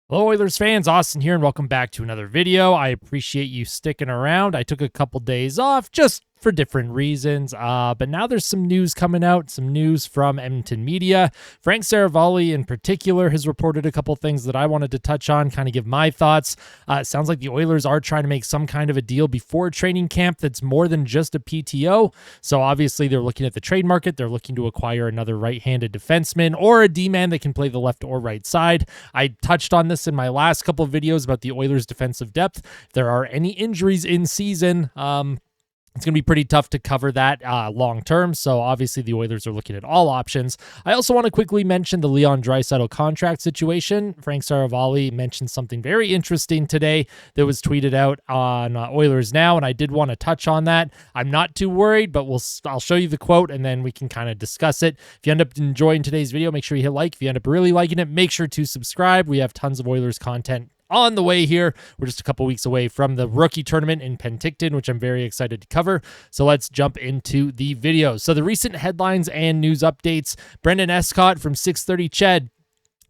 Hello Oilers fans, Austin here and welcome back to another video. I appreciate you sticking around. I took a couple days off just for different reasons, but now there's some news coming out, some news from Edmonton media. Frank Seravalli in particular has reported a couple things that I wanted to touch on, kind of give my thoughts. It sounds like the Oilers are trying to make some kind of a deal before training camp that's more than just a PTO. So obviously they're looking at the trade market. They're looking to acquire another right-handed defenseman or a D-man that can play the left or right side. I touched on this in my last couple of videos about the Oilers' defensive depth. If there are any injuries in season, it's going to be pretty tough to cover that long term. So obviously the Oilers are looking at all options. I also want to quickly mention the Leon Draisaitl contract situation. Frank Seravalli mentioned something very interesting today that was tweeted out on Oilers Now, and I did want to touch on that. I'm not too worried, but I'll show you the quote and then we can kind of discuss it. If you end up enjoying today's video, make sure you hit like. If you end up really liking it, make sure to subscribe. We have tons of Oilers content on the way here. We're just a couple weeks away from the rookie tournament in Penticton, which I'm very excited to cover. So let's jump into the video. So the recent headlines and news updates. Brendan Escott from 630 Ched.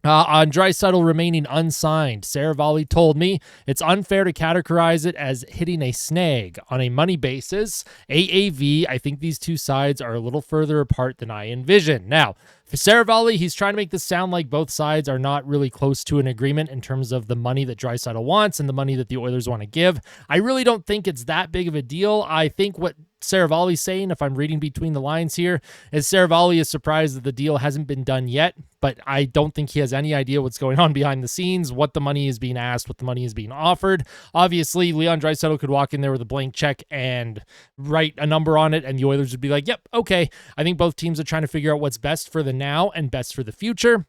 On Draisaitl remaining unsigned, Seravalli told me it's unfair to categorize it as hitting a snag. On a money basis, AAV, I think these two sides are a little further apart than I envisioned. Now, for Seravalli, he's trying to make this sound like both sides are not really close to an agreement in terms of the money that Draisaitl wants and the money that the Oilers want to give. I really don't think it's that big of a deal. I think what Seravalli's saying, if I'm reading between the lines here, is Seravalli is surprised that the deal hasn't been done yet, but I don't think he has any idea what's going on behind the scenes, what the money is being asked, what the money is being offered. Obviously, Leon Draisaitl could walk in there with a blank check and write a number on it, and the Oilers would be like, yep, okay. I think both teams are trying to figure out what's best for the now and best for the future.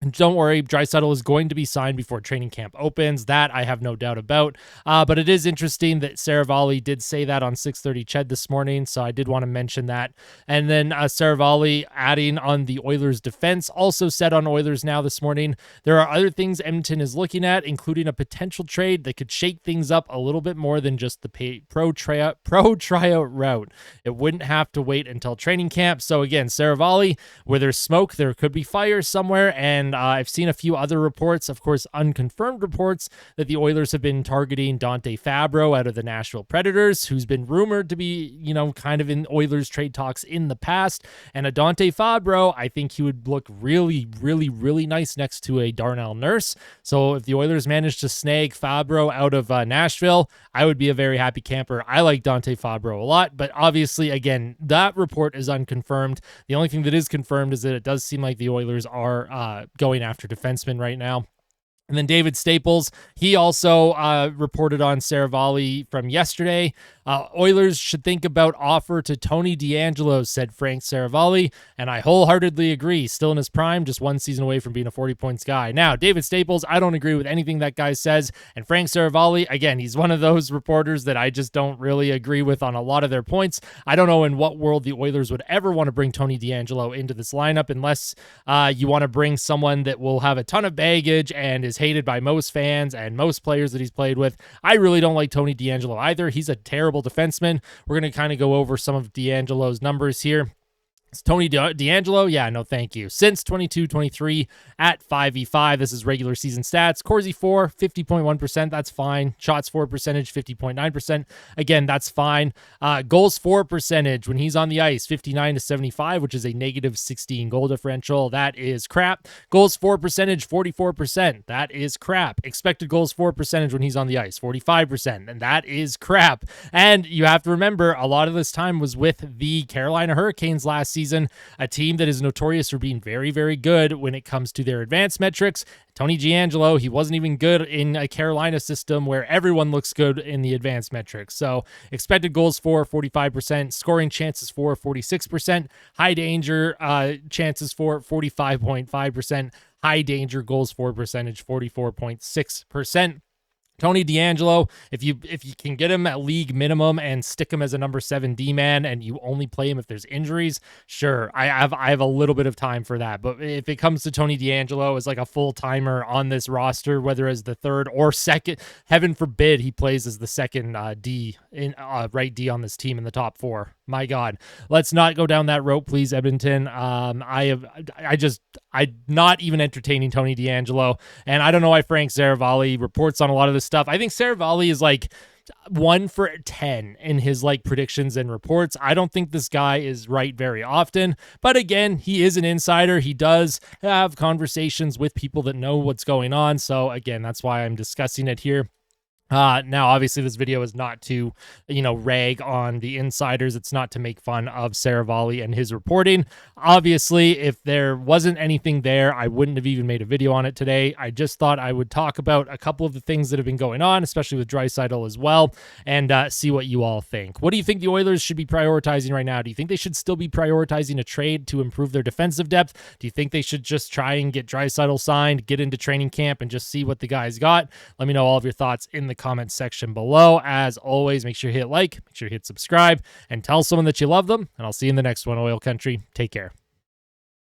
And don't worry, Draisaitl is going to be signed before training camp opens. That I have no doubt about. But it is interesting that Seravalli did say that on 630 Ched this morning, so I did want to mention that. And then Seravalli adding on the Oilers' defense, also said on Oilers Now this morning, there are other things Edmonton is looking at, including a potential trade that could shake things up a little bit more than just the pro tryout route. It wouldn't have to wait until training camp. So again, Seravalli, where there's smoke, there could be fire somewhere, and I've seen a few other reports, of course, unconfirmed reports, that the Oilers have been targeting Dante Fabbro out of the Nashville Predators, who's been rumored to be, kind of in Oilers trade talks in the past. And a Dante Fabbro, I think he would look really, really, really nice next to a Darnell Nurse. So if the Oilers managed to snag Fabbro out of Nashville, I would be a very happy camper. I like Dante Fabbro a lot, but obviously, again, that report is unconfirmed. The only thing that is confirmed is that it does seem like the Oilers are going after defensemen right now. And then David Staples, he also reported on Seravalli from yesterday. Oilers should think about offer to Tony DeAngelo, said Frank Seravalli, and I wholeheartedly agree. Still in his prime, just one season away from being a 40-points guy. Now, David Staples, I don't agree with anything that guy says, and Frank Seravalli, again, he's one of those reporters that I just don't really agree with on a lot of their points. I don't know in what world the Oilers would ever want to bring Tony DeAngelo into this lineup unless you want to bring someone that will have a ton of baggage and is hated by most fans and most players that he's played with. I really don't like Tony DeAngelo either. He's a terrible defenseman. We're going to kind of go over some of DeAngelo's numbers here. It's Tony DeAngelo? Yeah, no, thank you. Since 22-23 at 5v5. This is regular season stats. Corsi 4, 50.1%. That's fine. Shots for percentage, 50.9%. Again, that's fine. Goals for percentage when he's on the ice, 59-75, which is a negative 16 goal differential. That is crap. Goals for percentage, 44%. That is crap. Expected goals for percentage when he's on the ice, 45%. And that is crap. And you have to remember, a lot of this time was with the Carolina Hurricanes last season, a team that is notorious for being very, very good when it comes to their advanced metrics. Tony DeAngelo, he wasn't even good in a Carolina system where everyone looks good in the advanced metrics. So expected goals for 45%, scoring chances for 46%, high danger chances for 45.5%, high danger goals for percentage 44.6%. Tony DeAngelo, if you can get him at league minimum and stick him as a number 7 D-man and you only play him if there's injuries, sure, I have a little bit of time for that. But if it comes to Tony DeAngelo as like a full-timer on this roster, whether as the third or second, heaven forbid he plays as the second D in right D on this team in the top 4. my God, let's not go down that road, please, Edmonton. I'm not even entertaining Tony DeAngelo, and I don't know why Frank Seravalli reports on a lot of this stuff. I think Seravalli is like 1 for 10 in his like predictions and reports. I don't think this guy is right very often, but again, he is an insider. He does have conversations with people that know what's going on. So again, that's why I'm discussing it here. Now, obviously, this video is not to, rag on the insiders. It's not to make fun of Seravalli and his reporting. Obviously, if there wasn't anything there, I wouldn't have even made a video on it today. I just thought I would talk about a couple of the things that have been going on, especially with Draisaitl as well, and see what you all think. What do you think the Oilers should be prioritizing right now? Do you think they should still be prioritizing a trade to improve their defensive depth? Do you think they should just try and get Draisaitl signed, get into training camp, and just see what the guy's got? Let me know all of your thoughts in the comment section below. As always, make sure you hit like, make sure you hit subscribe, and tell someone that you love them, and I'll see you in the next one, Oil Country. Take care.